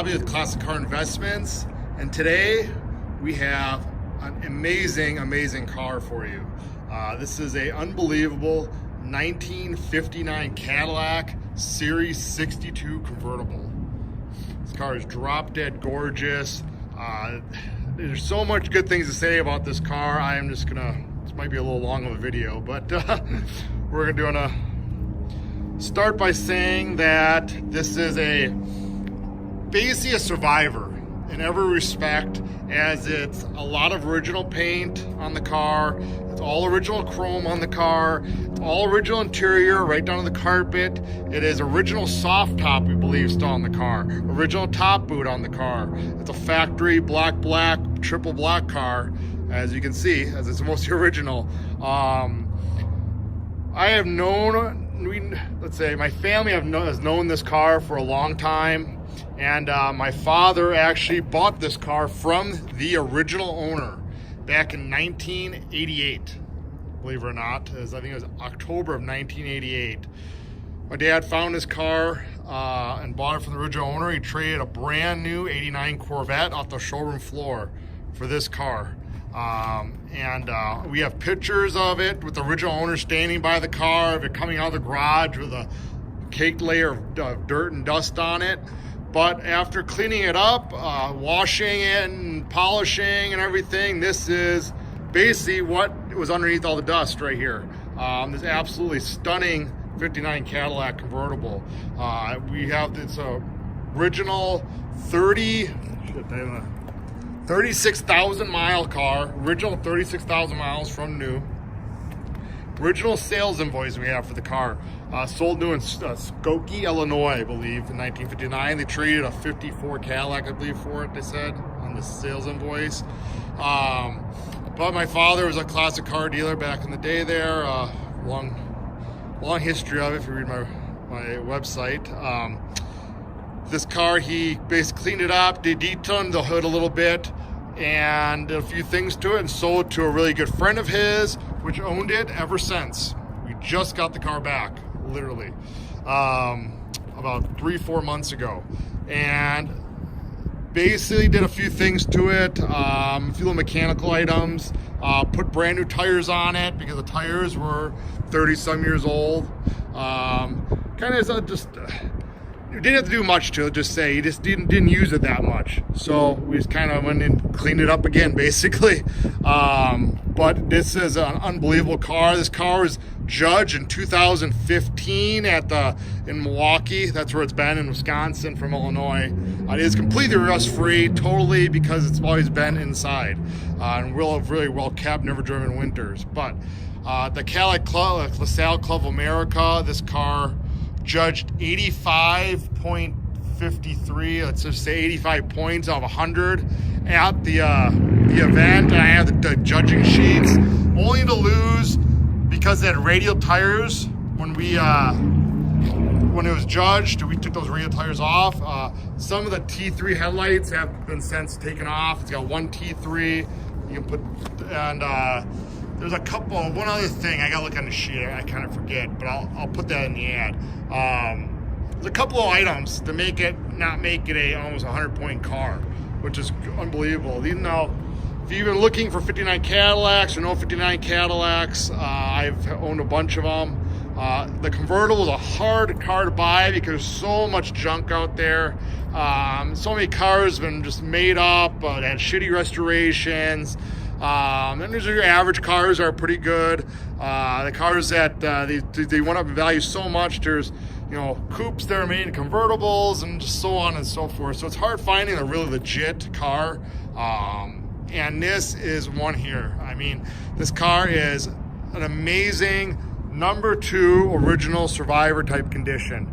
Bobby with Classic Car Investments, and today we have an amazing car for you. This is a unbelievable 1959 Cadillac Series 62 convertible. This car is drop dead gorgeous. There's so much good things to say about this car. I am just gonna, this might be a little long of a video, but we're gonna start by saying that this is basically a survivor in every respect, as it's a lot of original paint on the car, it's all original chrome on the car, it's all original interior right down to the carpet. It is original soft top, we believe, still on the car, original top boot on the car. It's a factory black triple black car, as you can see, as it's mostly original. I have known, let's say my family has known this car for a long time, and my father actually bought this car from the original owner back in 1988, believe it or not. I think it was October of 1988. My dad found this car and bought it from the original owner. He traded a brand new 89 Corvette off the showroom floor for this car. We have pictures of it with the original owner standing by the car, of it coming out of the garage with a caked layer of dirt and dust on it. But after cleaning it up, washing it and polishing and everything, this is basically what was underneath all the dust right here. This absolutely stunning 59 Cadillac convertible. We have this original 36,000 mile car, original 36,000 miles from new. Original sales invoice we have for the car. Sold new in Skokie, Illinois, I believe, in 1959. They traded a 54 Cadillac, I believe, for it, they said, on the sales invoice. But my father was a classic car dealer back in the day there. Long history of it if you read my website. This car, he basically cleaned it up, they detoned the hood a little bit, and did a few things to it, and sold it to a really good friend of his, which owned it ever since. We just got the car back, literally, about 3-4 months ago, and basically did a few things to it, a few little mechanical items, put brand new tires on it because the tires were 30-some years old. Kind of just you didn't have to do much to it, just say you just didn't use it that much, so we just kind of went and cleaned it up again, basically. But this is an unbelievable car. This car was judged in 2015 in Milwaukee. That's where it's been, in Wisconsin from Illinois. It is completely rust free, totally, because it's always been inside, and really well kept, never driven in winters. But the Cadillac Club, LaSalle Club of America, this car judged 85.53, let's just say 85 points out of 100 at the event. I have the judging sheets, only to lose because they had radial tires when it was judged. We took those radial tires off. Some of the T3 headlights have been since taken off. It's got one T3 you can put, and there's one other thing, I gotta look on the sheet, I kind of forget, but I'll put that in the ad. There's a couple of items to not make it a almost 100-point car, which is unbelievable. Even though, if you've been looking for 59 Cadillacs or no 59 Cadillacs, I've owned a bunch of them. The convertible is a hard car to buy because there's so much junk out there. So many cars have been just made up, had shitty restorations. And these are your average cars are pretty good. The cars that they went up in value so much. There's coupes that are made in convertibles and just so on and so forth. So it's hard finding a really legit car. And this is one here. I mean, this car is an amazing #2 original survivor type condition.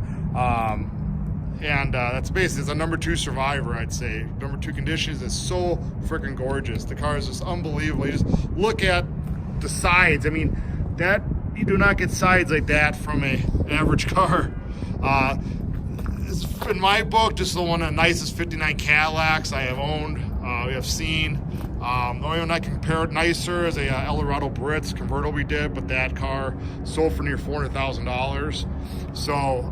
That's basically, it's a #2 survivor, I'd say. #2 conditions is so freaking gorgeous. The car is just unbelievable. You just look at the sides. I mean, you do not get sides like that from a average car. In my book, just one of the nicest 59 Cadillacs I have owned, we have seen. The only one I can compare it nicer is a Eldorado Brits convertible we did, but that car sold for near $400,000. So,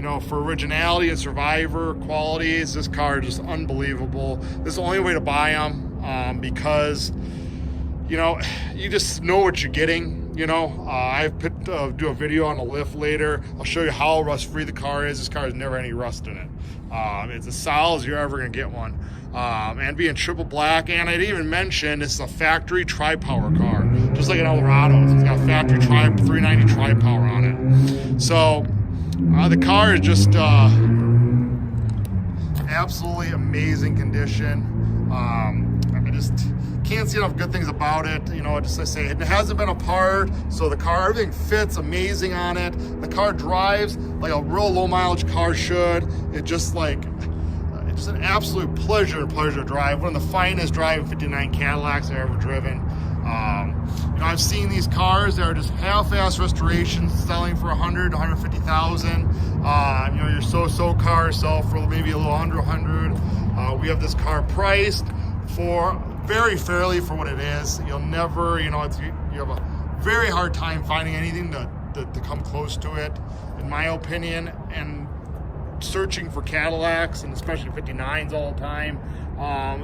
you know, for originality and survivor qualities, this car is just unbelievable. This is the only way to buy them, because, you know, you just know what you're getting. You know, I do a video on the lift later. I'll show you how rust-free the car is. This car has never any rust in it. It's as solid as you're ever gonna get one. And being triple black, and I didn't even mention this is a factory tri-power car, just like an Eldorado. It's got factory 390 tri-power on it. So the car is just absolutely amazing condition. I just can't see enough good things about it. You know, just I say it hasn't been apart, so the car, everything fits amazing on it. The car drives like a real low mileage car should. It just like, it's just an absolute pleasure to drive. One of the finest driving 59 Cadillacs I've ever driven. You know, I've seen these cars that are just half-ass restorations selling for 100, 150,000. You know, your so-so cars sell for maybe a little under 100. We have this car priced for very fairly for what it is. You'll never, you know, you have a very hard time finding anything to come close to it, in my opinion. And searching for Cadillacs, and especially 59s all the time, I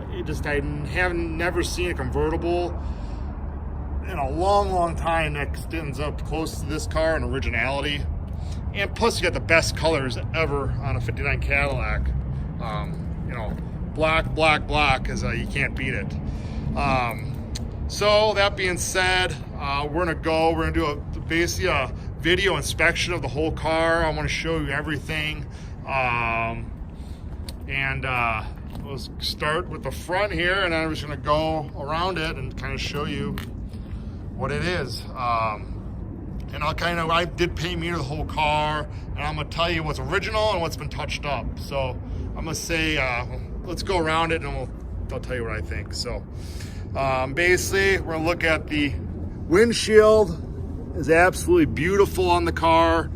never seen a convertible in a long time that extends up close to this car in originality. And plus, you got the best colors ever on a 59 Cadillac. You know, black is you can't beat it. So that being said, we're gonna do basically a video inspection of the whole car. I want to show you everything. Let's start with the front here, and I'm just gonna go around it and kind of show you what it is. And I did paint meter the whole car, and I'm gonna tell you what's original and what's been touched up. So I'm gonna say, let's go around it, and I'll tell you what I think. So basically, we're gonna look at the windshield. Is absolutely beautiful on the car.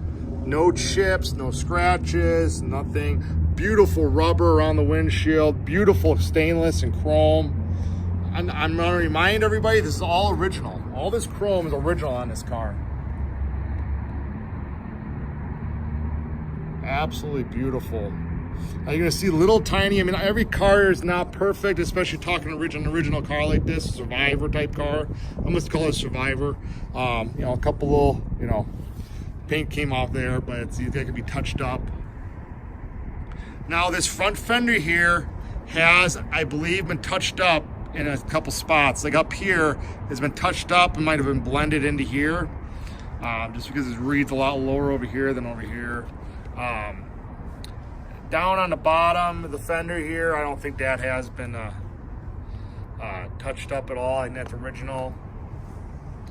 No chips, no scratches, nothing. Beautiful rubber around the windshield. Beautiful stainless and chrome. I'm gonna remind everybody, this is all original. All this chrome is original on this car. Absolutely beautiful. You're gonna see little tiny, I mean, every car is not perfect, especially talking an original car like this, Survivor type car. I must call it a Survivor. You know, a couple little, you know, paint came off there, but they could be touched up. Now this front fender here has, I believe, been touched up in a couple spots. Like up here has been touched up and might have been blended into here, just because it reads a lot lower over here than over here. Down on the bottom of the fender here, I don't think that has been touched up at all. I think that's original.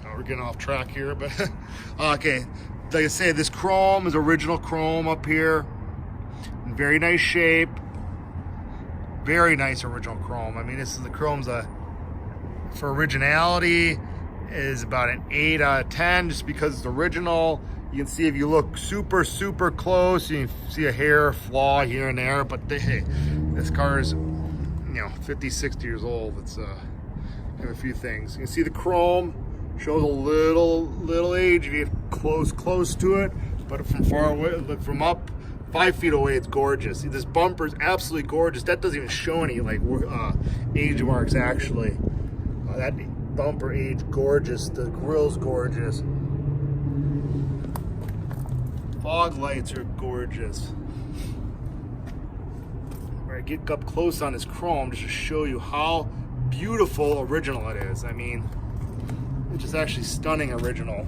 We're getting off track here, but okay. Like I say, this chrome is original chrome up here. In very nice shape. Very nice original chrome. I mean, the chrome's for originality is about an 8 out of 10, just because it's original. You can see if you look super close, you can see a hair flaw here and there, but hey, this car is, you know, 50, 60 years old. It's have a few things. You can see the chrome shows a little age if you get close to it, but from far away, look from up 5 feet away, it's gorgeous. See, this bumper is absolutely gorgeous. That doesn't even show any like age marks actually. That bumper age gorgeous. The grill's gorgeous. Fog lights are gorgeous. All right, get up close on this chrome just to show you how beautiful original it is. I mean, it's just actually stunning original.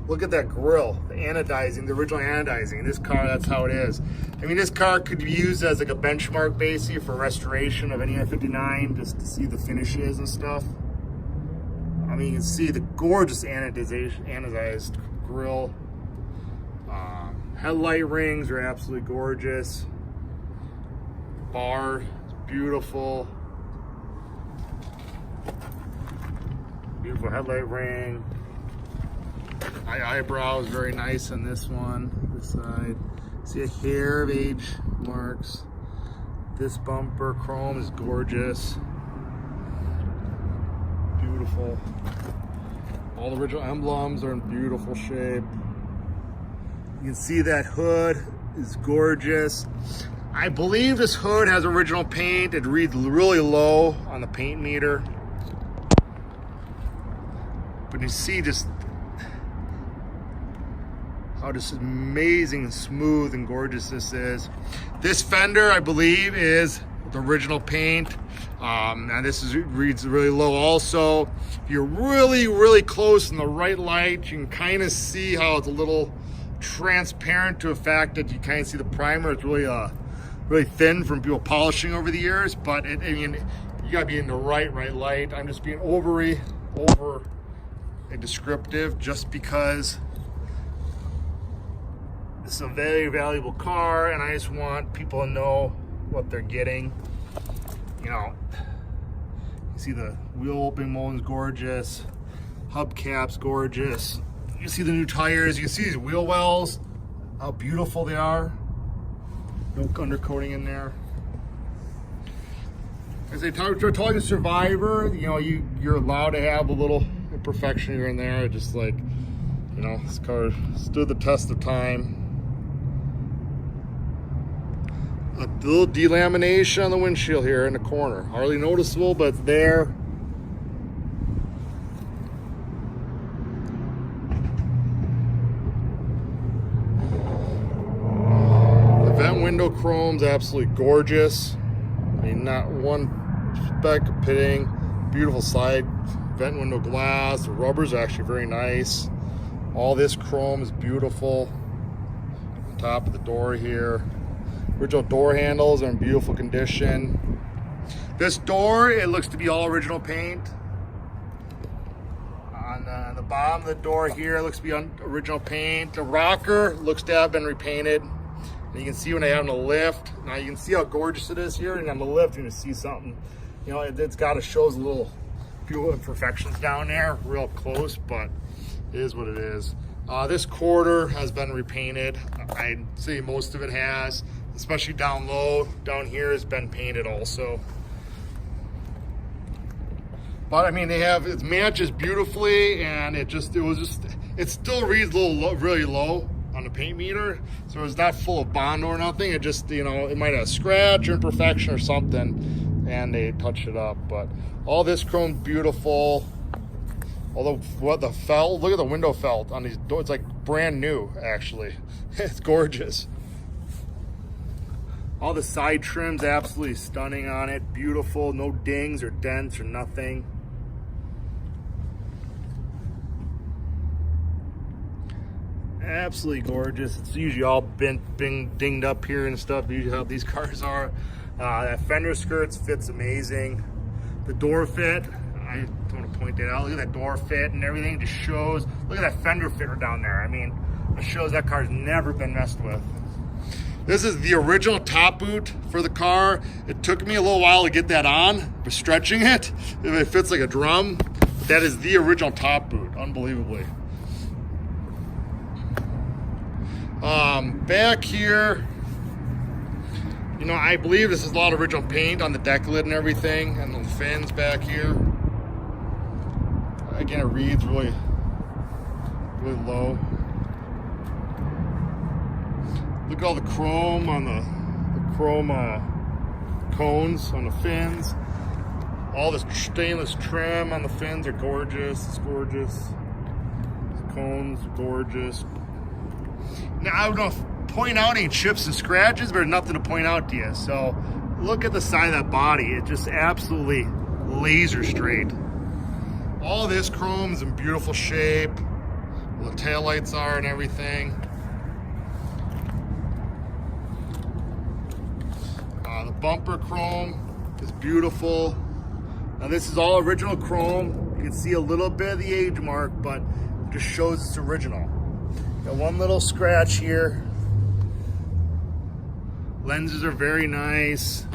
Look at that grille, the anodizing, the original anodizing. This car, that's how it is. I mean, this car could be used as like a benchmark basically for restoration of any 59, just to see the finishes and stuff. I mean, you can see the gorgeous anodized grille. Headlight rings are absolutely gorgeous. Bar, beautiful. Beautiful headlight ring. Eyebrows very nice on this one. This side. See a hair of age marks. This bumper chrome is gorgeous. Beautiful. All the original emblems are in beautiful shape. You can see that hood is gorgeous. I believe this hood has original paint. It reads really low on the paint meter. But you see just how just amazing and smooth and gorgeous this is. This fender, I believe, is the original paint. And this reads really low also. If you're really close in the right light, you can kind of see how it's a little transparent to a fact that you kind of see the primer. It's really thin from people polishing over the years, but I mean, you gotta be in the right light. I'm just being over descriptive just because it's a very valuable car and I just want people to know what they're getting. You know, you see the wheel opening molding's gorgeous, hubcap's gorgeous. You see the new tires, you can see these wheel wells, how beautiful they are. No undercoating in there. As I talking Survivor, you know, you're allowed to have a little imperfection here and there, just like, you know, this car stood the test of time. A little delamination on the windshield here in the corner. Hardly noticeable, but it's there. The vent window chrome's absolutely gorgeous. I mean, not one speck of pitting. Beautiful side vent window glass. The rubbers are actually very nice. All this chrome is beautiful. On top of the door here. Original door handles are in beautiful condition. This door, it looks to be all original paint. On the bottom of the door here, it looks to be original paint. The rocker looks to have been repainted. And you can see when I have on the lift. Now you can see how gorgeous it is here, and on the lift you're gonna see something. You know, it's got to show a few imperfections down there, real close, but it is what it is. This quarter has been repainted. I'd say most of it has. Especially down low, down here has been painted also. But I mean, it matches beautifully, and it still reads really low on the paint meter. So it's not full of Bond or nothing. It just, you know, it might have a scratch or imperfection or something, and they touch it up. But all this chrome beautiful. Although what the felt, look at the window felt on these doors. It's like brand new, actually. It's gorgeous. All the side trim's absolutely stunning on it. Beautiful, no dings or dents or nothing. Absolutely gorgeous. It's usually all dinged up here and stuff. Usually how these cars are. That fender skirts fits amazing. The door fit, I don't want to point that out. Look at that door fit and everything. It just shows. Look at that fender fitter down there. I mean, it shows that car's never been messed with. This is the original top boot for the car. It took me a little while to get that on, but stretching it fits like a drum. That is the original top boot, unbelievably. Back here, you know, I believe this is a lot of original paint on the deck lid and everything, and the fins back here. Again, it reads really low. Look at all the chrome on the chrome cones on the fins. All this stainless trim on the fins are gorgeous. It's gorgeous. The cones are gorgeous. Now, I don't know if point out any chips and scratches, but there's nothing to point out to you. So look at the side of that body. It's just absolutely laser straight. All this chrome's in beautiful shape. Where the taillights are and everything. The bumper chrome is beautiful. Now this is all original chrome. You can see a little bit of the age mark, but it just shows it's original. Got one little scratch here. Lenses are very nice.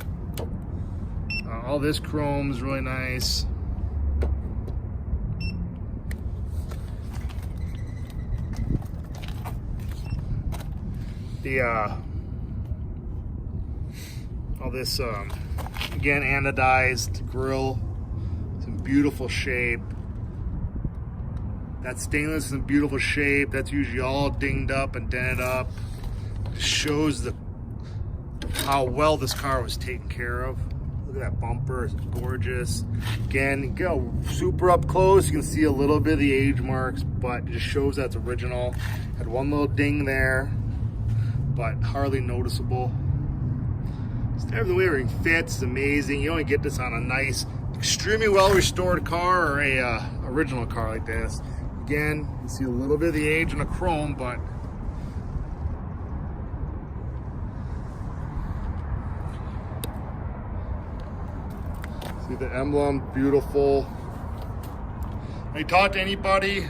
All this chrome is really nice. All this, again, anodized grill. It's in beautiful shape. That stainless is in beautiful shape. That's usually all dinged up and dented up. It shows how well this car was taken care of. Look at that bumper, it's gorgeous. Again, you go super up close, you can see a little bit of the age marks, but it just shows that's original. Had one little ding there, but hardly noticeable. Just everything fits, is amazing. You only get this on a nice, extremely well restored car or a original car like this. Again, you see a little bit of the age in the chrome, but see the emblem, beautiful. When you talk to anybody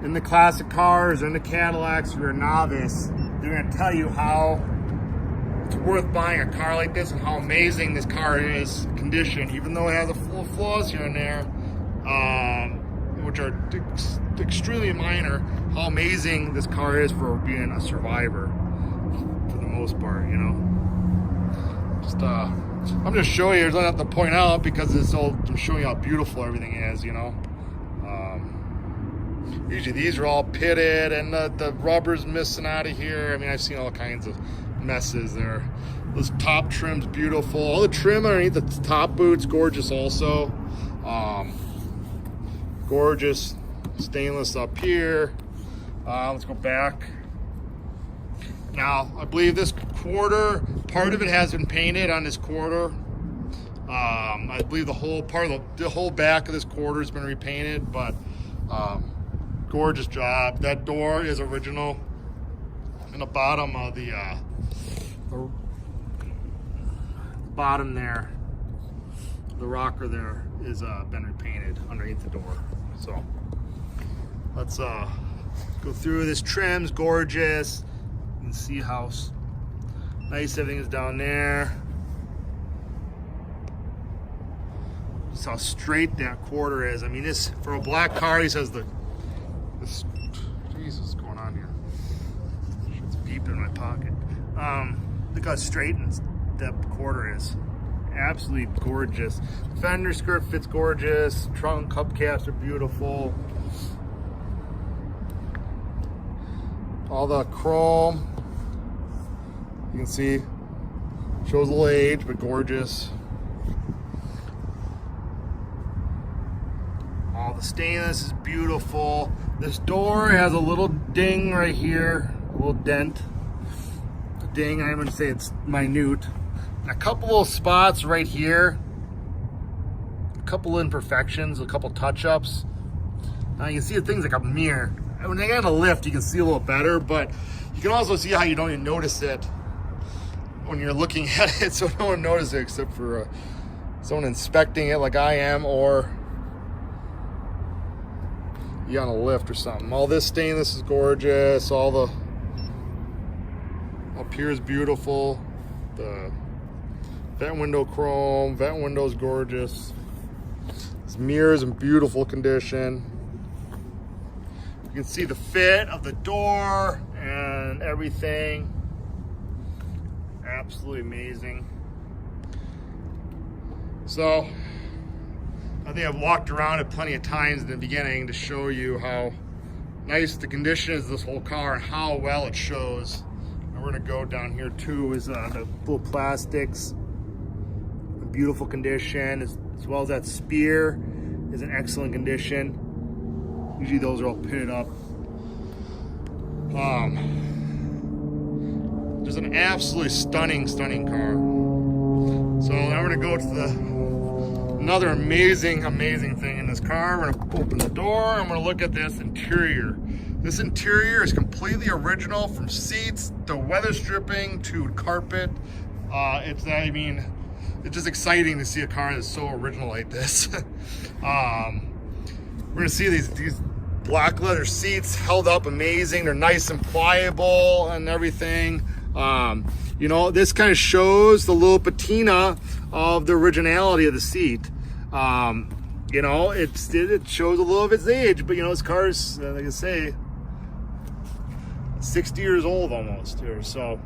in the classic cars or in the Cadillacs, if you're a novice, they're gonna tell you how it's worth buying a car like this and how amazing this car is condition, even though it has a full of flaws here and there, which are extremely minor, how amazing this car is for being a survivor for the most part, you know. Just I'm just showing you, I don't have to point out because it's all, I'm showing you how beautiful everything is, you know. Usually these are all pitted and the rubber's missing out of here. I mean, I've seen all kinds of messes there. This top trim's beautiful. All the trim underneath the top boot's gorgeous also. Gorgeous stainless up here. Let's go back. Now, I believe this quarter, part of it has been painted on this quarter. I believe the whole part of the whole back of this quarter has been repainted, but gorgeous job. That door is original. And the bottom of the bottom there, the rocker there is been repainted underneath the door. So let's go through this. Trim's gorgeous. You can see how nice everything is down there. Just how straight that quarter is. I mean, this for a black car, he says this. Jesus, what's going on here? It's beeping in my pocket. Look how straight that quarter is. Absolutely gorgeous. Fender skirt fits gorgeous. Trunk hubcaps are beautiful. All the chrome, you can see, shows a little age, but gorgeous. All the stainless is beautiful. This door has a little ding right here, a little dent. A ding, I'm gonna say it's minute. A couple little spots right here, a couple imperfections, a couple touch-ups. Now you can see the things like a mirror. When they got a lift, you can see a little better, but you can also see how you don't even notice it when you're looking at it, so no one notices it except for someone inspecting it like I am, or you on a lift or something. All this stainless is gorgeous. All the up here is beautiful. The vent window chrome, vent window's gorgeous. This mirror's in beautiful condition. You can see the fit of the door and everything. Absolutely amazing. So, I think I've walked around it plenty of times in the beginning to show you how nice the condition is of this whole car and how well it shows. And we're gonna go down here too, is the full plastics. In beautiful condition, as well as that spear is in excellent condition. Usually those are all pitted up. Just an absolutely stunning car. So now we're gonna go to another amazing thing in this car. We're gonna open the door. I'm gonna look at this interior. This interior is completely original, from seats to weather stripping to carpet. It's just exciting to see a car that's so original like this. We're gonna see these black leather seats held up amazing. They're nice and pliable and everything. You know, this kind of shows the little patina of the originality of the seat. You know, it shows a little of its age, but you know, this car's, like I say, 60 years old almost here. So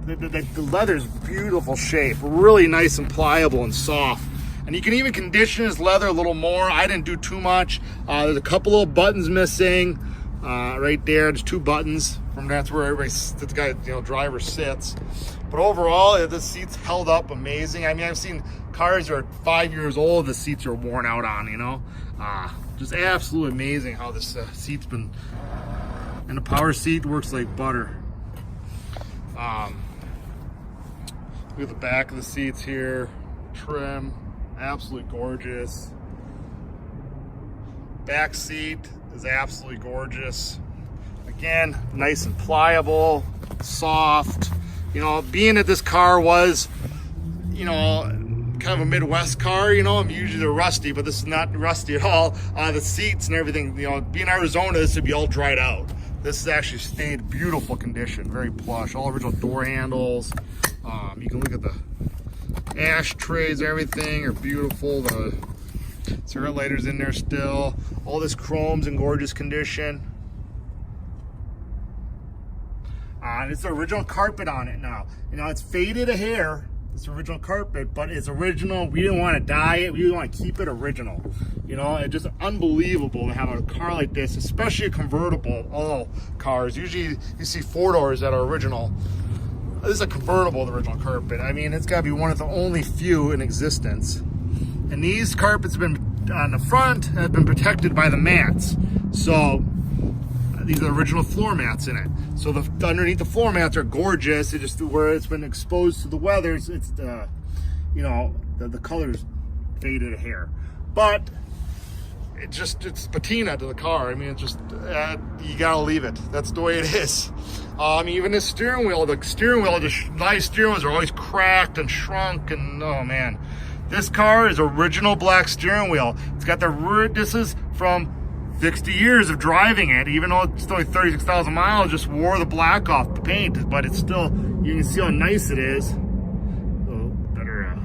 the leather's beautiful shape, really nice and pliable and soft. And you can even condition this leather a little more. I didn't do too much. There's a couple little buttons missing right there. There's 2 buttons. That's where everybody, this guy, driver sits. But overall, the seats held up amazing. I mean, I've seen cars that are 5 years old, the seats are worn out on, just absolutely amazing how this seat's been. And the power seat works like butter. Look at the back of the seats here, trim, absolutely gorgeous. Back seat is absolutely gorgeous. Again, nice and pliable, soft. Being that this car was, kind of a Midwest car, I'm usually they're rusty, but this is not rusty at all. The seats and everything, being Arizona, this would be all dried out. This has actually stayed beautiful condition, very plush, all original door handles. You can look at the ashtrays, everything are beautiful. The cigarette lighters in there still. All this chrome's in gorgeous condition. It's the original carpet on it now. It's faded a hair. It's original carpet, but it's original. We didn't want to dye it. We didn't want to keep it original. It's just unbelievable to have a car like this, especially a convertible. All cars, usually you see 4-doors that are original. This is a convertible, the original carpet. I mean, it's got to be one of the only few in existence. And these carpets have been on the front have been protected by the mats. So these are the original floor mats in it. So the underneath the floor mats are gorgeous. It just where it's been exposed to the weather, it's the color's faded a hair. But it's patina to the car. I mean, it's just you gotta leave it. That's the way it is. Even the steering wheel, nice steering wheels are always cracked and shrunk, and oh man, this car is original black steering wheel. It's got this is from 60 years of driving it, even though it's only 36,000 miles, just wore the black off the paint, but it's still, you can see how nice it is. Oh, better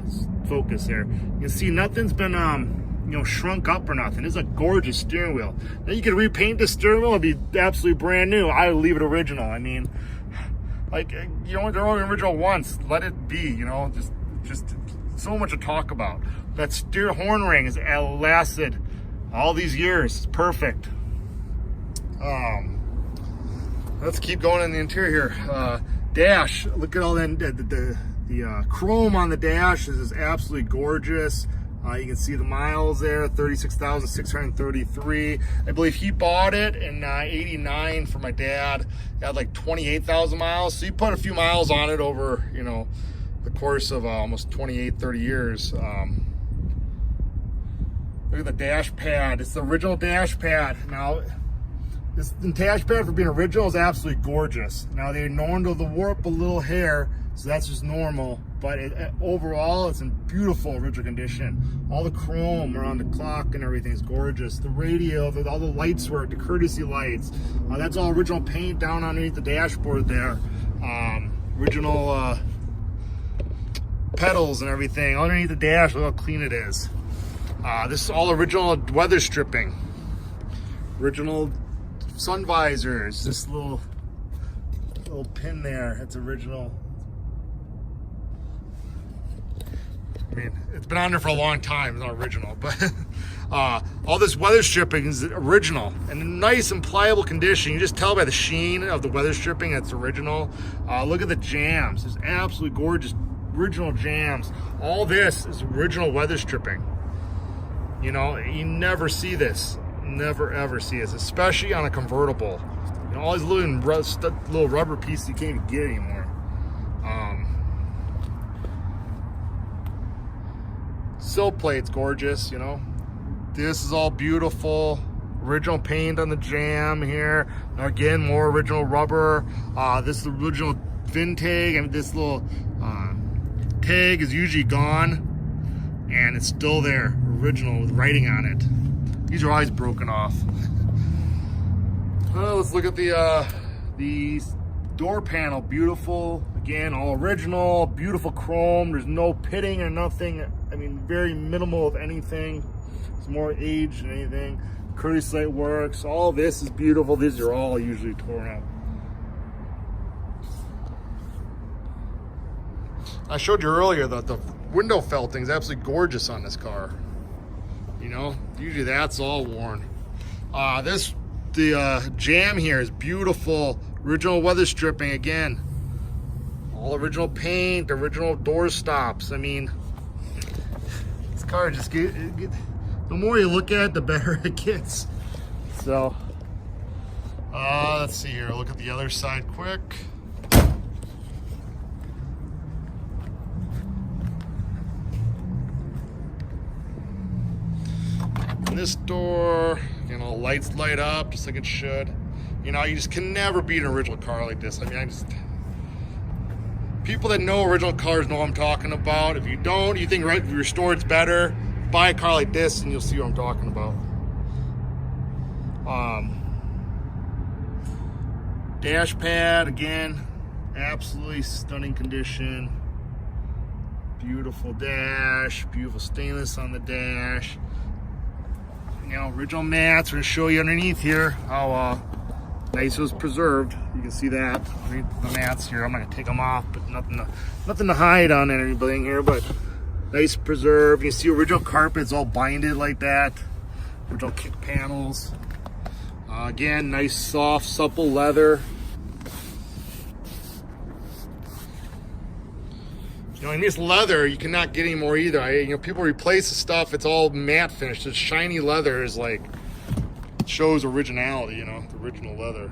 focus there. You can see nothing's been, shrunk up or nothing. It's a gorgeous steering wheel. Then you can repaint the steering wheel and be absolutely brand new. I would leave it original. I mean, they're only original once. Let it be, just so much to talk about. That steer horn ring has lasted all these years. It's perfect. Let's keep going in the interior here. Dash, look at all that. The chrome on the dash is absolutely gorgeous. You can see the miles there, 36,633. I believe he bought it in 89 for my dad. It had like 28,000 miles. So he put a few miles on it over, the course of almost 28, 30 years. Look at the dash pad. It's the original dash pad. Now, this dash pad for being original is absolutely gorgeous. Now, they're known to warp a little hair, so that's just normal. But overall, it's in beautiful original condition. All the chrome around the clock and everything is gorgeous. The radio, all the lights work, the courtesy lights. That's all original paint down underneath the dashboard there. Original pedals and everything. Underneath the dash, look how clean it is. This is all original weather stripping. Original sun visors. This little pin there, it's original. I mean, it's been on there for a long time. It's not original, but all this weather stripping is original and in nice and pliable condition. You just tell by the sheen of the weather stripping it's original. Look at the jams. It's absolutely gorgeous. Original jams. All this is original weather stripping. You never see this. Never ever see this, especially on a convertible. All these little rubber pieces you can't even get anymore. Sill plate's gorgeous, This is all beautiful. Original paint on the jam here. Again, more original rubber. This is the original VIN tag. I mean, this little tag is usually gone, and it's still there, original with writing on it. These are always broken off. Let's look at the door panel. Beautiful. Again, all original, beautiful chrome. There's no pitting or nothing. I mean, very minimal of anything. It's more age than anything. Courtesy light works. All this is beautiful. These are all usually torn up. I showed you earlier that the window felting is absolutely gorgeous on this car. You know, usually that's all worn. The jam here is beautiful. Original weather stripping again. All original paint, original door stops. I mean, this car just the more you look at it, the better it gets. So, let's see here. Look at the other side quick. And this door, you know, lights light up just like it should. You know, you just can never beat an original car like this. I mean, people that know original cars know what I'm talking about. If you don't, you think right, restored's better, buy a car like this and you'll see what I'm talking about. Dash pad, again, absolutely stunning condition. Beautiful dash, beautiful stainless on the dash. You know, original mats. We're gonna show you underneath here how nice it was preserved. You can see that underneath the mats here. I'm not gonna take them off, but nothing to hide on anything here. But nice preserved. You see original carpets all binded like that. Original kick panels. Again, nice soft, supple leather. You know, in this leather, you cannot get any more either. You know, people replace the stuff, it's all matte finish. This shiny leather is like, shows originality, you know, the original leather.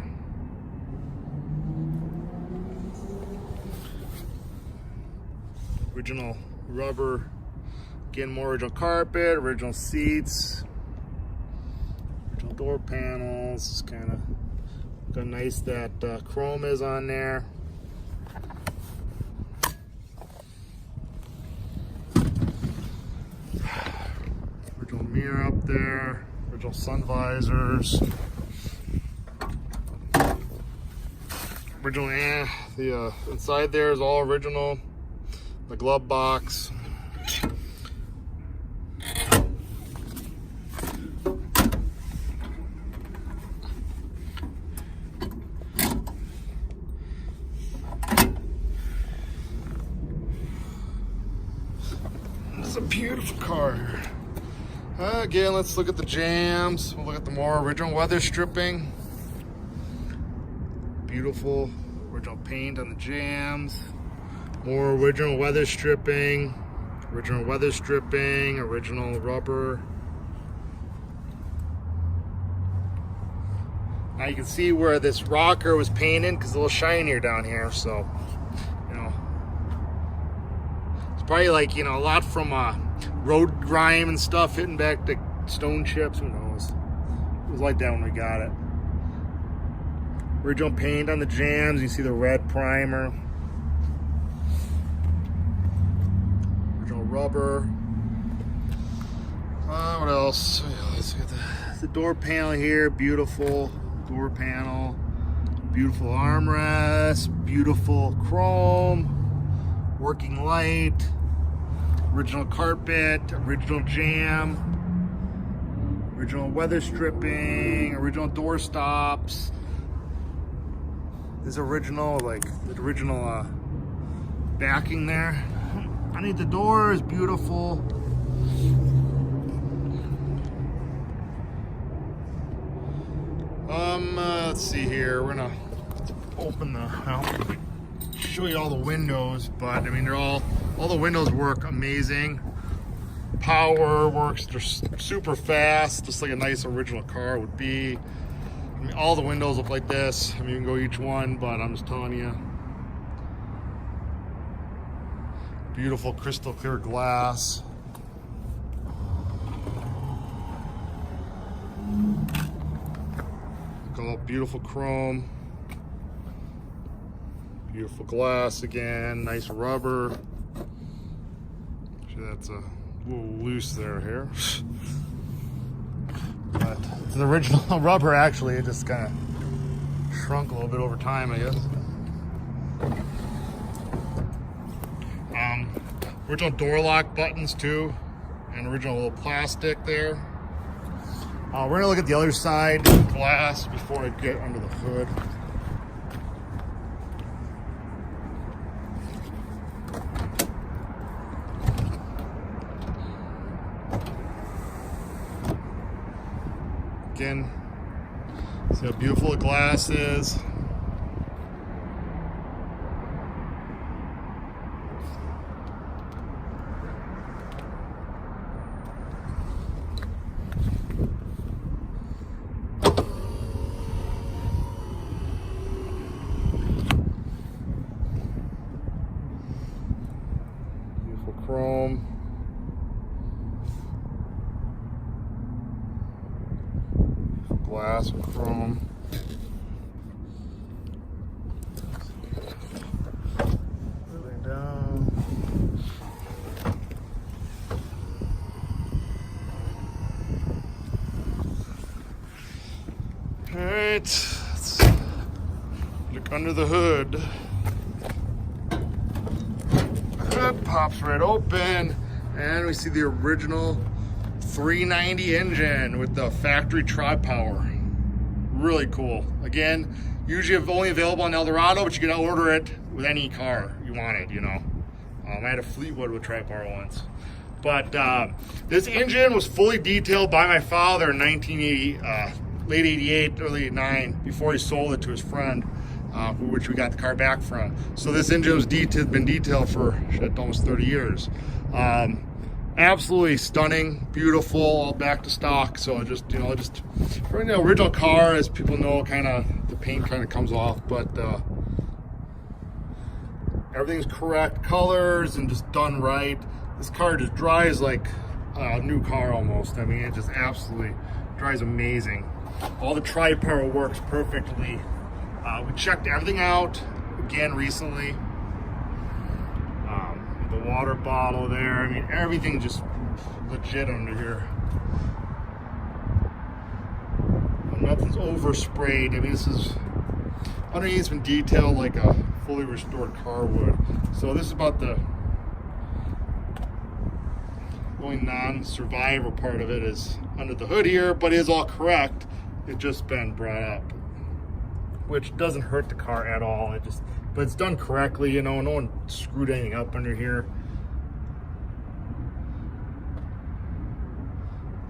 Original rubber. Again, more original carpet, original seats. Original door panels. Just kind of got nice that chrome is on there. Original mirror up there, original sun visors. Original, the inside there is all original. The glove box. This is a beautiful car. Again, let's look at the jams. We'll look at the more original weather stripping. Beautiful original paint on the jams. More original weather stripping. Original weather stripping. Original rubber. Now you can see where this rocker was painted because it's a little shinier down here. So, you know, it's probably like, you know, a lot from road grime and stuff hitting back the stone chips. Who knows? It was like that when we got it. Original paint on the jams. You see the red primer. Original rubber. What else? Let's look at the door panel here. Beautiful door panel. Beautiful armrest. Beautiful chrome. Working light. Original carpet, original jam, original weather stripping, original door stops. This original, like the original backing there. Underneath the door is beautiful. Let's see here. We're gonna open the. Show you all the windows, but I mean, they're all the windows work amazing. Power works, they're super fast, just like a nice original car would be. I mean, all the windows look like this. I mean, you can go each one, but I'm just telling you. Beautiful crystal clear glass. All beautiful chrome. Beautiful glass again, nice rubber. Actually, that's a little loose there here. But it's the original rubber, actually. It just kind of shrunk a little bit over time, I guess. Original door lock buttons too, and original little plastic there. We're gonna look at the other side glass before I get under the hood. working. See how beautiful the glass is. Beautiful chrome. Glass with chrome. Lay down. All right, let's look under the hood. Hood pops right open, and we see the original 390 engine with the factory tri-power. Really cool. Again, usually only available in Eldorado, but you can order it with any car you wanted, you know. I had a Fleetwood with tri-power once. But this engine was fully detailed by my father in 1980, late 88, early 89, before he sold it to his friend, which we got the car back from. So this engine was been detailed for almost 30 years. Absolutely stunning, beautiful, all back to stock. So just, you know, just for the original car, as people know, kind of the paint kind of comes off, but everything's correct colors and just done right. This car just dries like a new car almost. I mean, it just absolutely dries amazing. All the tri-power works perfectly. We checked everything out again recently. The water bottle there. I mean, everything just legit under here. Nothing's oversprayed. I mean, this is underneath. It's been detailed like a fully restored car would. So this is about the only non-survivor part of it is under the hood here, but it is all correct. It's just been brought up, which doesn't hurt the car at all. But it's done correctly, you know, no one screwed anything up under here.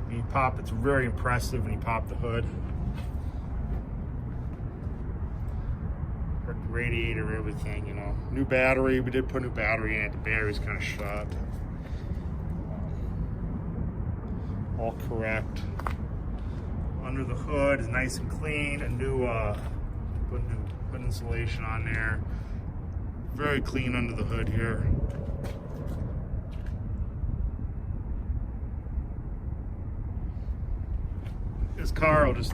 When you pop, it's very impressive when you pop the hood. Radiator, everything, you know. New battery, we did put a new battery in it. The battery's kind of shot. All correct. Under the hood is nice and clean. A new, put new hood insulation on there. Very clean under the hood here. This car will it's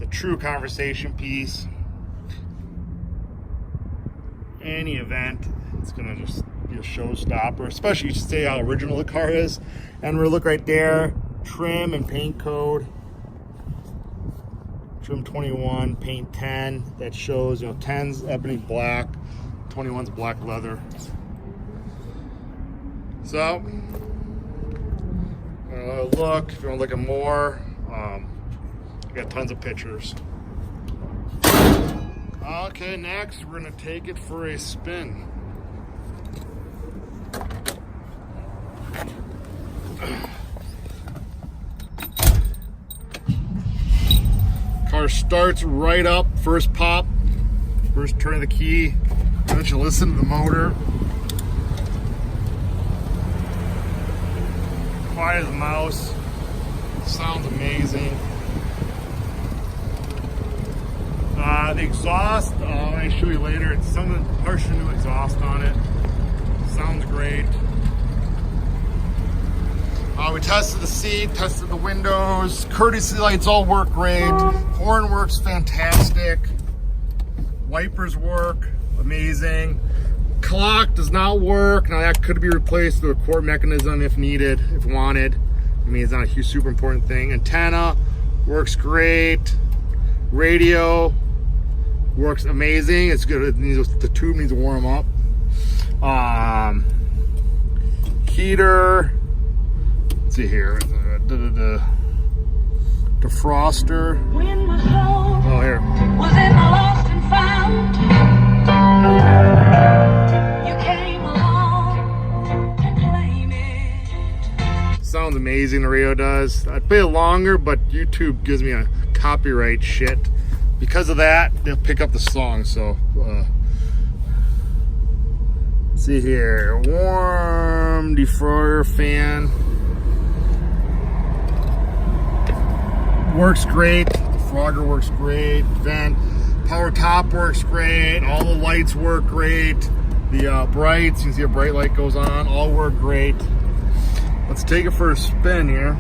a true conversation piece. Any event, it's gonna just be a showstopper, especially to say how original the car is. And we'll look right there, trim and paint code. Trim 21, paint 10. That shows, you know, 10's ebony black, 21's black leather. So, look, if you want to look at more, I got tons of pictures. Okay, next we're gonna take it for a spin. Car starts right up, first pop, first turn of the key, then you listen to the motor. Quiet as a mouse, sounds amazing. The exhaust, I'll show you later. It's some partial new exhaust on it. Sounds great. We tested the seat, tested the windows, courtesy lights all work great. Horn works fantastic. Wipers work amazing. Clock does not work. Now that could be replaced with a quart mechanism if needed, if wanted. I mean, it's not a huge, super important thing. Antenna works great. Radio works amazing. It's good. The tube needs to warm up. Heater. Let's see here. The defroster. Oh, here. Was in the lost and found. You came along to claim it. Sounds amazing. amazing, the radio does. I'd play it longer, but YouTube gives me a copyright shit. Because of that, they'll pick up the song. So, see here, warm defroster fan. Works great. Defrogger works great. Vent, power top works great. All the lights work great. The brights, you can see a bright light goes on, all work great. Let's take it for a spin here.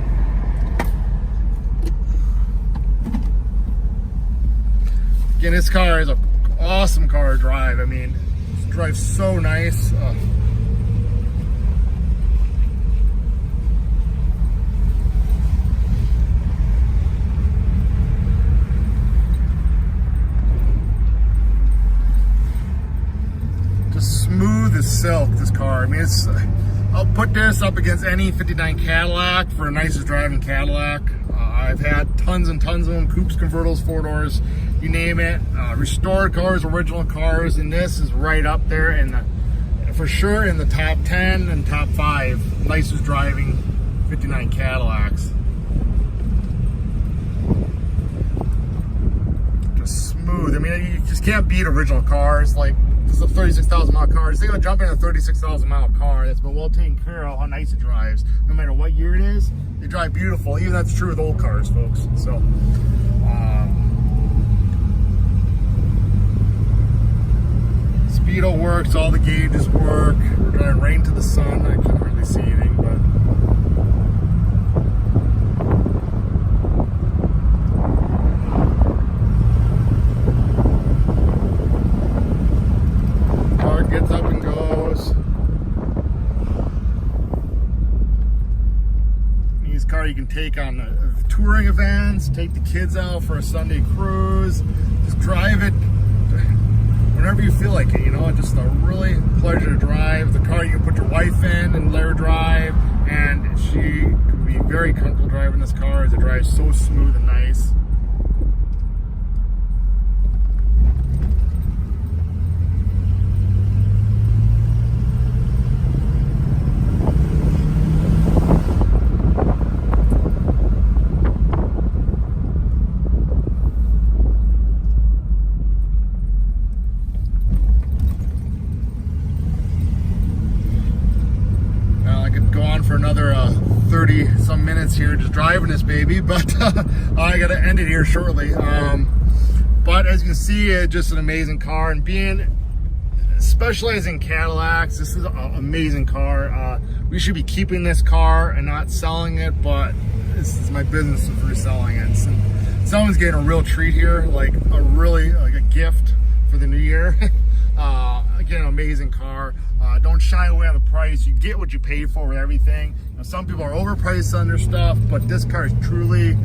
Again, this car is an awesome car to drive. I mean, it drives so nice. Just smooth as silk, this car. I mean, it's. I'll put this up against any 59 Cadillac for the nicest driving Cadillac. I've had tons and tons of them, coupes, convertibles, four doors, you name it. Restored cars, original cars, and this is right up there in the, for sure in the top 10 and top 5 nicest driving 59 Cadillacs. Just smooth. I mean, you just can't beat original cars. Like, this is a 36,000 mile car. Just think of jumping in a 36,000 mile car that's been well taken care of, how nice it drives. No matter what year it is, they drive beautiful. Even that's true with old cars, folks. So, speedo works, all the gauges work. We're driving right into the sun. I can't hardly see anything, but car gets up and goes. This car you can take on touring events, take the kids out for a Sunday cruise, just drive it whenever you feel like it, you know. Just a really pleasure to drive. The car you can put your wife in and let her drive, and she could be very comfortable driving this car as it drives so smooth and nice. For another 30 some minutes here just driving this baby, but I gotta end it here shortly. But as you can see, it's just an amazing car, and being specializing in Cadillacs, this is an amazing car. We should be keeping this car and not selling it, but this is my business of reselling it. So someone's getting a real treat here, like a gift for the new year. Again, amazing car. Don't shy away on the price. You get what you pay for with everything. You know, some people are overpriced on their stuff, but this car is truly,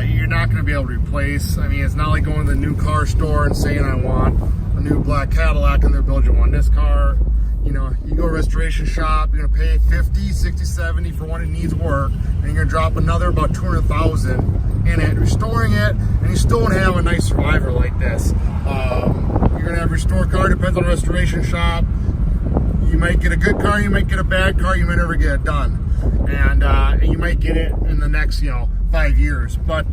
you're not going to be able to replace. I mean, it's not like going to the new car store and saying, I want a new black Cadillac, and they'll build you one. This car, you know, you go to a restoration shop, you're going to pay 50, 60, 70 for one that needs work, and you're going to drop another about 200,000 in it, restoring it, and you still want to have a nice survivor like this. You're going to have a restored car, depends on the restoration shop. You might get a good car, you might get a bad car, you might never get it done. And you might get it in the next, 5 years. But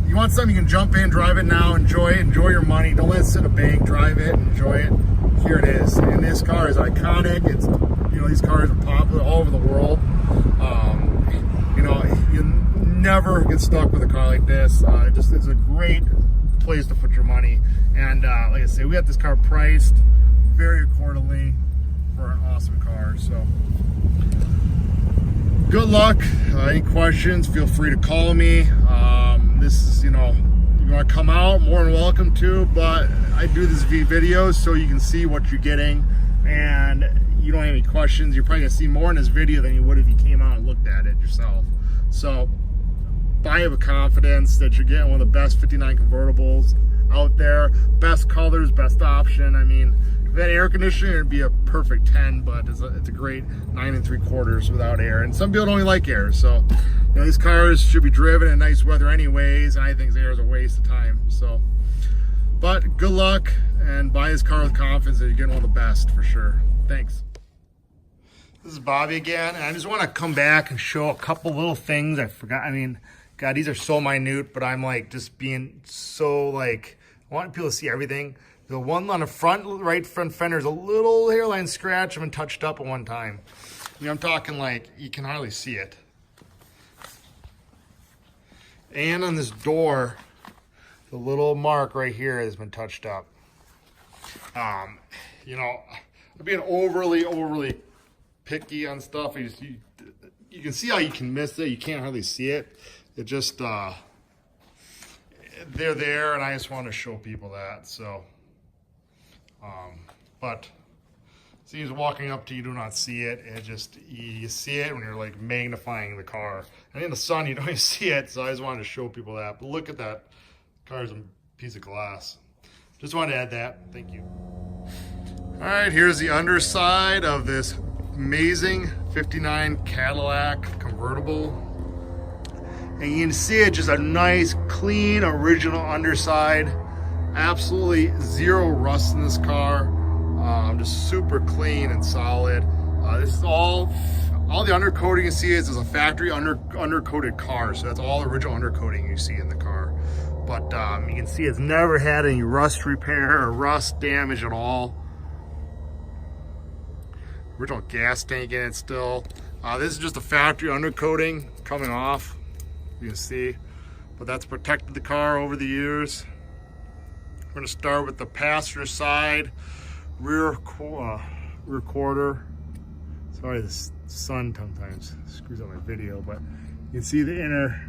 you want something, you can jump in, drive it now, enjoy it, enjoy your money. Don't let it sit in a bank, drive it, enjoy it. Here it is. And this car is iconic. It's, these cars are popular all over the world. You never get stuck with a car like this. It's a great place to put your money. And like I say, we got this car priced very accordingly for an awesome car. So good luck. Any questions, feel free to call me. This is, you want to come out, more than welcome to, but I do this videos so you can see what you're getting, and you don't have any questions. You're probably gonna see more in this video than you would if you came out and looked at it yourself. So buy it with confidence that you're getting one of the best 59 convertibles out there, best colors, best option. I mean, if it had air conditioning, it'd be a perfect 10, but it's a great 9 3/4 without air. And some people don't even like air, so these cars should be driven in nice weather anyways, and I think air is a waste of time. So, but good luck, and buy this car with confidence that you're getting one of the best for sure. Thanks. This is Bobby again, and I just want to come back and show a couple little things I forgot. I mean, God, these are so minute, but I'm like just being so like, I want people to see everything. The one on the front, right front fender is a little hairline scratch. I've been touched up at one time. I mean, I'm talking like, you can hardly see it. And on this door, the little mark right here has been touched up. You know, I'm being overly picky on stuff. You can see how you can miss it. You can't hardly see it. It just, they're there, and I just want to show people that. So, but seems walking up to you do not see it. It just, you see it when you're like magnifying the car. And in the sun, you don't even see it. So I just wanted to show people that. But look at that. The car's a piece of glass. Just wanted to add that. Thank you. All right, here's the underside of this amazing 59 Cadillac convertible. And you can see it, just a nice, clean, original underside. Absolutely zero rust in this car. Just super clean and solid. This is all the undercoating you see is a factory undercoated car. So that's all original undercoating you see in the car. But you can see it's never had any rust repair or rust damage at all. Original gas tank in it still. This is just a factory undercoating coming off. You can see, but that's protected the car over the years. We're going to start with the passenger side, rear quarter. Sorry, the sun sometimes screws up my video, but you can see the inner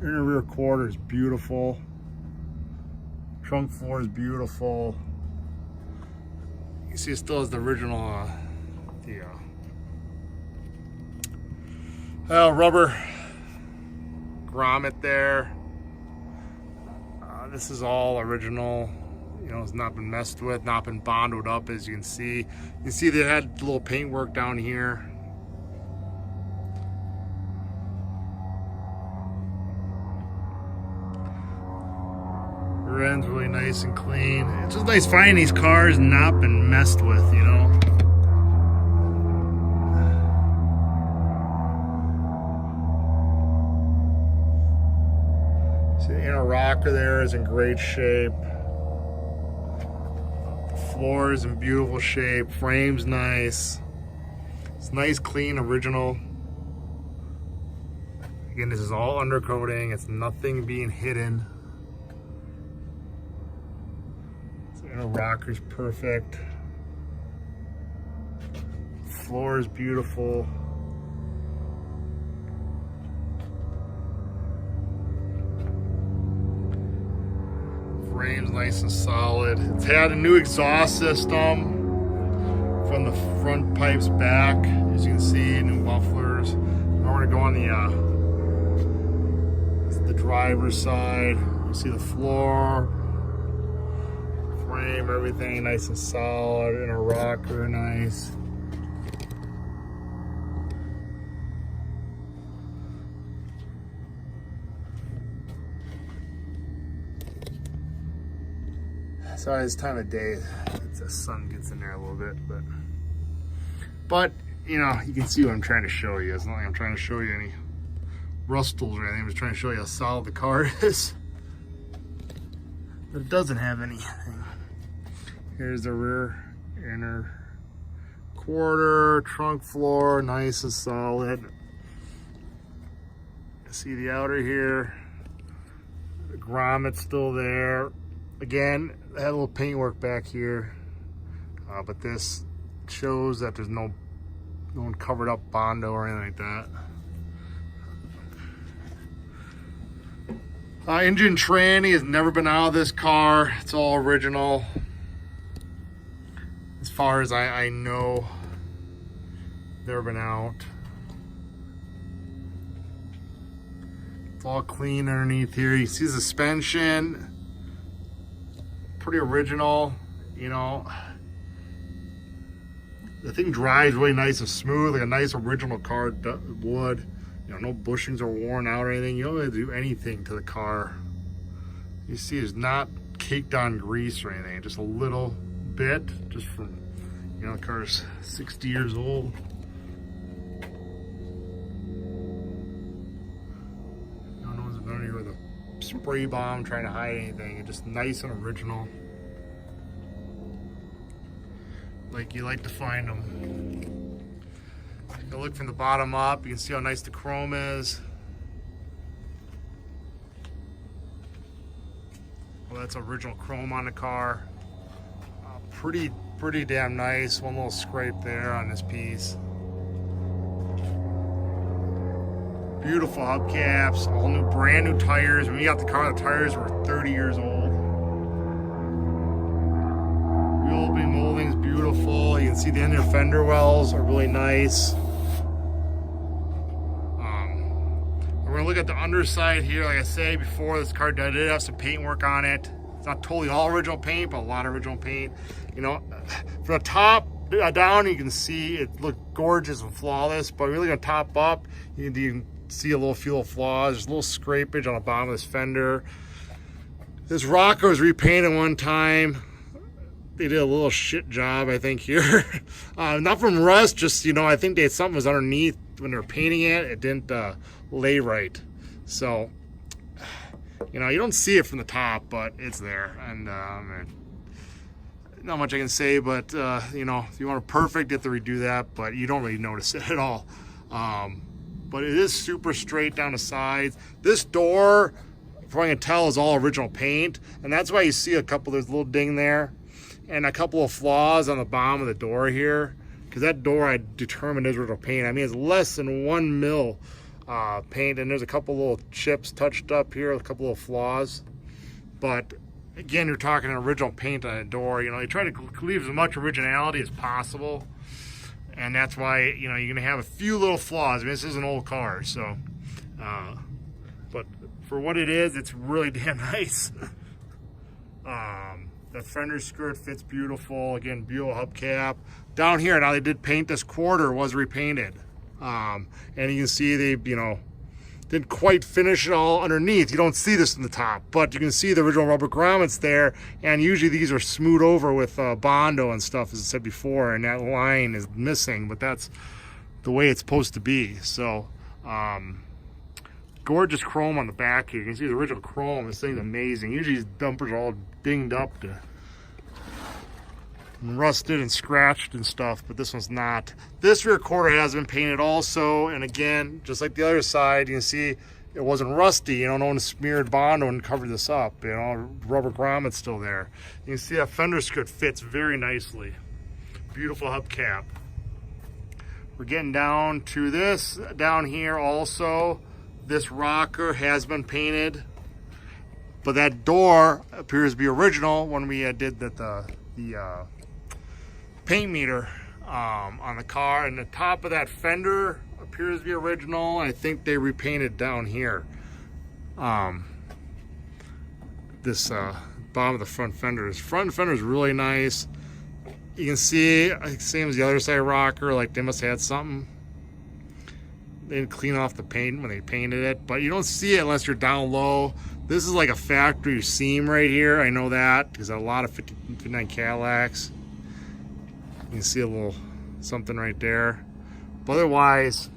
rear quarter is beautiful. Trunk floor is beautiful. You see, it still has the original rubber grommet there. This is all original. You know, it's not been messed with, not been bonded up, as you can see. You can see they had a little paint work down here. Rear end's really nice and clean. It's just nice finding these cars not been messed with, you know. See, the inner rocker there is in great shape. The floor is in beautiful shape. Frame's nice. It's nice, clean, original. Again, this is all undercoating. It's nothing being hidden. The inner rocker's perfect. Floor is beautiful. Frame's nice and solid. It's had a new exhaust system from the front pipes back, as you can see, new mufflers. Now we're gonna go on the driver's side. You see the floor, frame, everything nice and solid. Inner rocker, nice. Sorry, this time of day, the sun gets in there a little bit, but you know, you can see what I'm trying to show you. It's not like I'm trying to show you any rustles or anything. I'm just trying to show you how solid the car is. But it doesn't have anything. Here's the rear inner quarter, trunk floor, nice and solid. See the outer here. The grommet's still there. Again, I had a little paint work back here, but this shows that there's no one covered up Bondo or anything like that. Engine tranny has never been out of this car. It's all original. As far as I know, never been out. It's all clean underneath here. You see the suspension. Pretty original, you know. The thing drives really nice and smooth, like a nice original car would. You know, no bushings are worn out or anything. You don't have to do anything to the car. You see, it's not caked on grease or anything. Just a little bit, just from, you You know, the car's 60 years old. No one's been here with a spray bomb trying to hide anything. It's just nice and original. Like you like to find them. Take a look from the bottom up. You can see how nice the chrome is. Well, that's original chrome on the car. Pretty damn nice. One little scrape there on this piece. Beautiful hubcaps, all new, brand new tires. When we got the car, the tires were 30 years old. Wheel opening molding's beautiful. You can see the inner fender wells are really nice. We're gonna look at the underside here. Like I said before, this car did have some paint work on it. It's not totally all original paint, but a lot of original paint. You know, from the top down, you can see it looked gorgeous and flawless, but really gonna top up, you can see a few little flaws. There's a little scrapage on the bottom of this fender. This rocker was repainted one time. They did a little shit job, I think, here. Not from rust, just, you know, I think something was underneath when they were painting it. It didn't lay right. So, you know, you don't see it from the top, but it's there. And not much I can say, but, you know, if you want it perfect, you have to redo that, but you don't really notice it at all. But it is super straight down the sides. This door, from what I can tell, is all original paint, and that's why you see there's a little ding there, and a couple of flaws on the bottom of the door here, because that door I determined is original paint. I mean, it's less than 1 mil paint, and there's a couple little chips touched up here, a couple of flaws. But again, you're talking an original paint on a door. You know, you try to leave as much originality as possible. And that's why, you know, you're gonna have a few little flaws. I mean, this is an old car, so, but for what it is, it's really damn nice. The fender skirt fits beautiful. Again, beautiful hubcap. Down here, now they did paint this quarter, was repainted. And you can see they, you know, didn't quite finish it all underneath. You don't see this in the top, but you can see the original rubber grommets there, and usually these are smoothed over with Bondo and stuff, as I said before, and that line is missing, but that's the way it's supposed to be. So, gorgeous chrome on the back here. You can see the original chrome. This thing's amazing. Usually these bumpers are all dinged up and rusted and scratched and stuff, but this one's not. This rear quarter has been painted also, and again, just like the other side, you can see it wasn't rusty. You know, no one smeared Bondo and covered this up. You know, rubber grommet's still there. You can see that fender skirt fits very nicely. Beautiful hubcap. We're getting down to this down here also. This rocker has been painted, but that door appears to be original when we did the paint meter on the car, and the top of that fender appears to be original. I think they repainted down here. This bottom of the front fender. This front fender is really nice. You can see, same as the other side rocker, like they must have had something. They didn't clean off the paint when they painted it, but you don't see it unless you're down low. This is like a factory seam right here. I know that because a lot of 59 Cadillacs. You can see a little something right there, but otherwise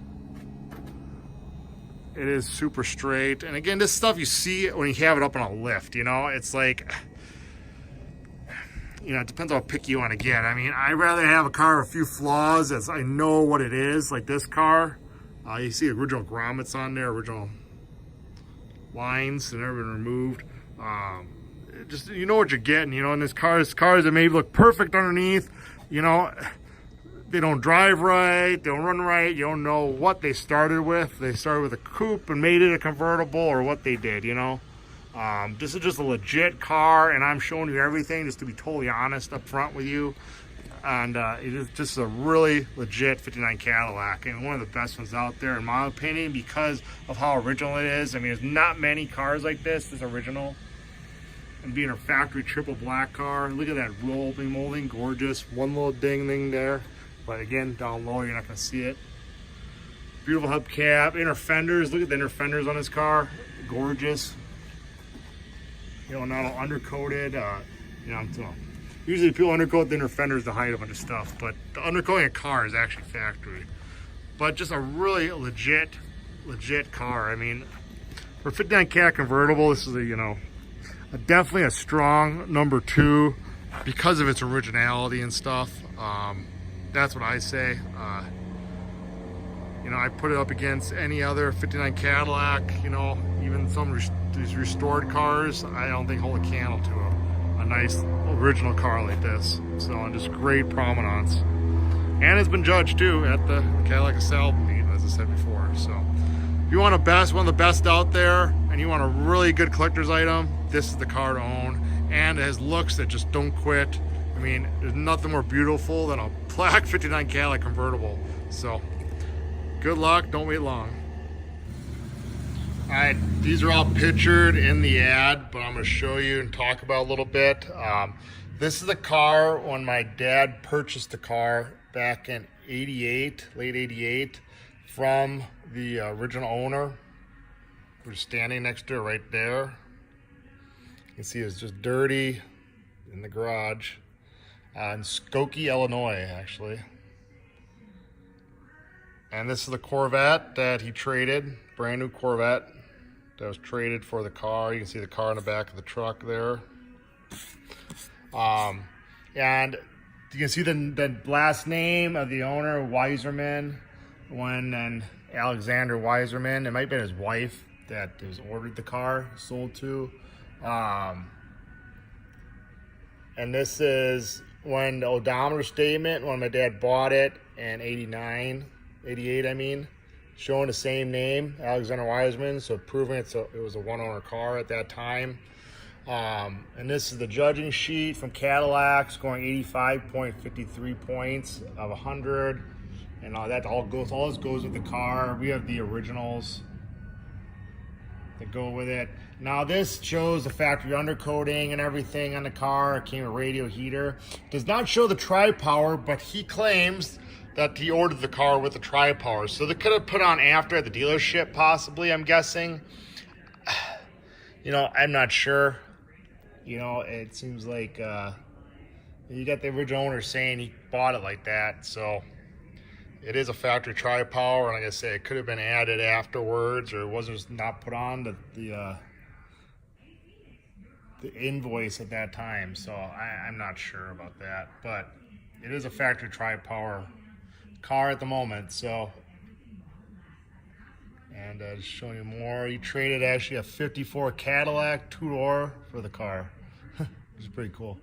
it is super straight. And again, this stuff you see when you have it up on a lift, you know, it's like, you know, it depends on how picky you want to get. I mean, I'd rather have a car with a few flaws as I know what it is, like this car. You see original grommets on there, original lines that never been removed. Just, you know what you're getting, you know, in this cars that may look perfect underneath. You know, they don't drive right, they don't run right, you don't know what they started with. They started with a coupe and made it a convertible, or what they did, you know. This is just a legit car, and I'm showing you everything just to be totally honest up front with you. And it is just a really legit 59 Cadillac, and one of the best ones out there in my opinion, because of how original it is. I mean, there's not many cars like this original. And being a factory triple black car, look at that roll opening molding, gorgeous. One little ding there, but again, down low you're not going to see it. Beautiful hubcap, inner fenders. Look at the inner fenders on this car, gorgeous. You know, not all undercoated. You know, Usually people undercoat the inner fenders to hide a bunch of stuff, but the undercoating of a car is actually factory. But just a really legit car. I mean, for a 59 Cadillac convertible, this is definitely a strong number 2 because of its originality and stuff. That's what I say. I put it up against any other 59 Cadillac, even some these restored cars, I don't think hold a candle to a nice original car like this. So just great provenance. And it's been judged too at the Cadillac LaSalle meet, as I said before. So if you want one of the best out there, and you want a really good collector's item, this is the car to own. And it has looks that just don't quit. I mean, there's nothing more beautiful than a black 59 Cadillac convertible. So good luck, don't wait long. All right, these are all pictured in the ad, but I'm gonna show you and talk about a little bit. This is the car when my dad purchased the car back in '88, late '88, from the original owner. We're standing next to it right there. You can see it's just dirty in the garage. In Skokie, Illinois, actually. And this is the Corvette that he traded, brand new Corvette that was traded for the car. You can see the car in the back of the truck there. And you can see the last name of the owner, Weiserman, and Alexander Weiserman. It might have been his wife that was ordered the car, sold to. And this is when the odometer statement, when my dad bought it in '88, I mean, showing the same name, Alexander Wiseman, so proving it was a one-owner car at that time. And this is the judging sheet from Cadillac, scoring 85.53 points of 100, and all this goes with the car. We have the originals that go with it. Now this shows the factory undercoating and everything on the car. It came with radio heater. Does not show the tri-power, but he claims that he ordered the car with the tri-power. So they could have put on after at the dealership, possibly, I'm guessing. I'm not sure. It seems like you got the original owner saying he bought it like that. So it is a factory tri-power, and like I say, it could have been added afterwards, or it wasn't just not put on the invoice at that time. So I'm not sure about that, but it is a factory tri-power car at the moment. So, and just showing you more, he traded actually a '54 Cadillac 2-door for the car, which is pretty cool.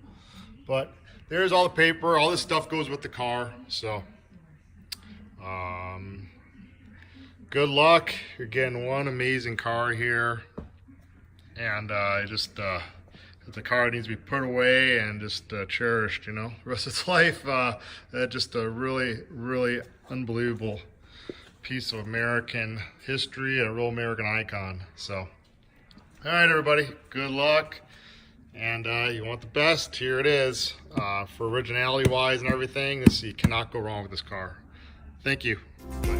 But there's all the paper, all this stuff goes with the car. So good luck. You're getting one amazing car here, and the car needs to be put away and just cherished, the rest of its life. Just a really unbelievable piece of American history and a real American icon. So, all right, everybody, good luck. And you want the best, here it is. For originality wise and everything, you cannot go wrong with this car. Thank you. Bye.